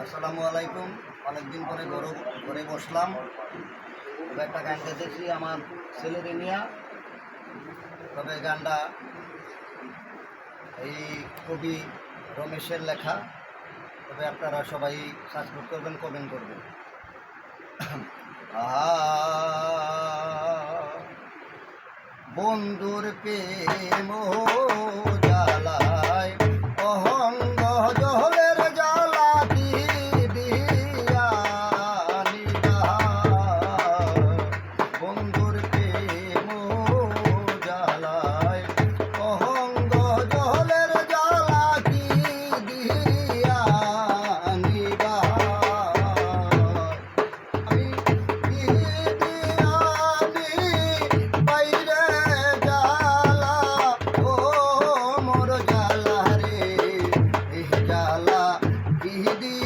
আসসালামু আলাইকুম। অনেকদিন পরে ঘরে বসলাম, তবে একটা গান গেতেছি আমার ছেলেরে নিয়া। তবে গানটা এই কবি রমেশের লেখা। তবে আপনারা সবাই সাবস্ক্রাইব করবেন, কমেন্ট করবেন। বন্ধুর প্রেম জ্বালায় অহঙ্গ জহলের জ্বালা দিয়া বন্ধুর প্রেম জ্বালায় অহঙ্গ জহলের জ্বালা দিয়া নিবা He